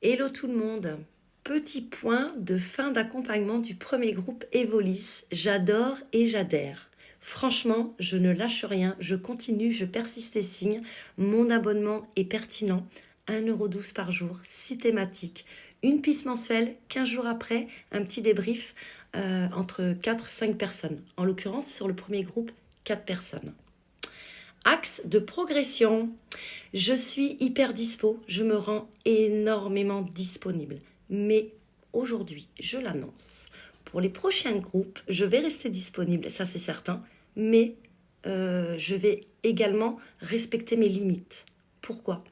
Hello tout le monde. Petit point de fin d'accompagnement du premier groupe Evolis. J'adore et j'adhère. Franchement, je ne lâche rien, je continue, je persiste et signe. Mon abonnement est pertinent. 1,12 € par jour, 6 thématiques. Une piste mensuelle, 15 jours après, un petit débrief entre 4-5 personnes. En l'occurrence, sur le premier groupe, 4 personnes. Axe de progression. Je suis hyper dispo, je me rends énormément disponible. Mais aujourd'hui, je l'annonce. Pour les prochains groupes, je vais rester disponible, ça c'est certain, mais je vais également respecter mes limites. Pourquoi?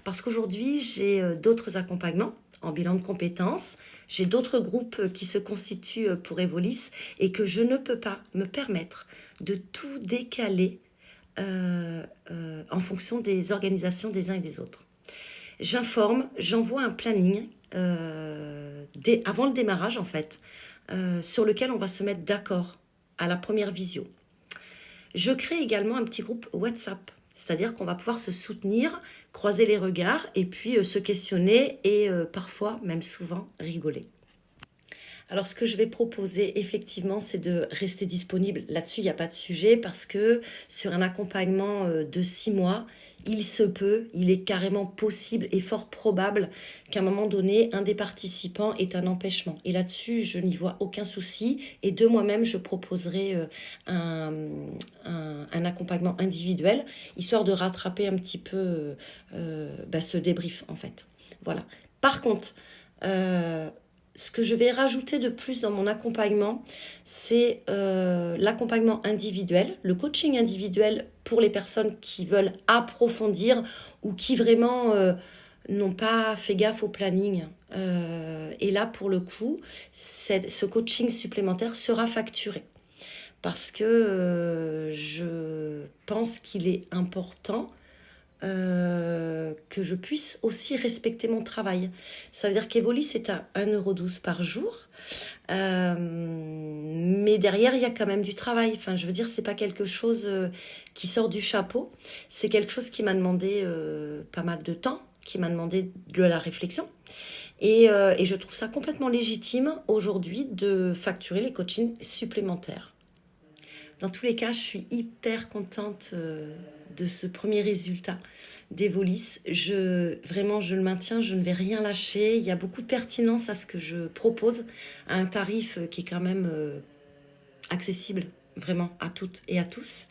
Parce qu'aujourd'hui, j'ai d'autres accompagnements en bilan de compétences, j'ai d'autres groupes qui se constituent pour Evolis et que je ne peux pas me permettre de tout décaler en fonction des organisations des uns et des autres. J'informe, j'envoie un planning avant le démarrage en fait, sur lequel on va se mettre d'accord à la première visio. Je crée également un petit groupe WhatsApp, c'est-à-dire qu'on va pouvoir se soutenir, croiser les regards et puis se questionner et parfois, même souvent, rigoler. Alors, ce que je vais proposer, effectivement, c'est de rester disponible. Là-dessus, il n'y a pas de sujet parce que sur un accompagnement de 6 mois, il se peut, il est carrément possible et fort probable qu'à un moment donné, un des participants ait un empêchement. Et là-dessus, je n'y vois aucun souci. Et de moi-même, je proposerai un accompagnement individuel, histoire de rattraper un petit peu ce débrief, en fait. Voilà. Par contre, ce que je vais rajouter de plus dans mon accompagnement, c'est l'accompagnement individuel, le coaching individuel pour les personnes qui veulent approfondir ou qui vraiment n'ont pas fait gaffe au planning. Et là, pour le coup, ce coaching supplémentaire sera facturé parce que je pense qu'il est important que je puisse aussi respecter mon travail. Ça veut dire qu'Evolis c'est à 1,12 € par jour. Mais derrière, il y a quand même du travail. Enfin, je veux dire, c'est pas quelque chose qui sort du chapeau. C'est quelque chose qui m'a demandé pas mal de temps, qui m'a demandé de la réflexion. Et je trouve ça complètement légitime aujourd'hui de facturer les coachings supplémentaires. Dans tous les cas, je suis hyper contente de ce premier résultat d'Evolis. Vraiment, je le maintiens, je ne vais rien lâcher. Il y a beaucoup de pertinence à ce que je propose, à un tarif qui est quand même accessible vraiment à toutes et à tous.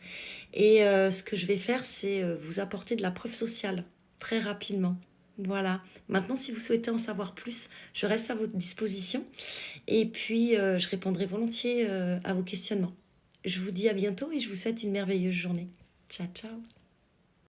Et ce que je vais faire, c'est vous apporter de la preuve sociale très rapidement. Voilà. Maintenant, si vous souhaitez en savoir plus, je reste à votre disposition. Et puis, je répondrai volontiers à vos questionnements. Je vous dis à bientôt et je vous souhaite une merveilleuse journée. Ciao, ciao.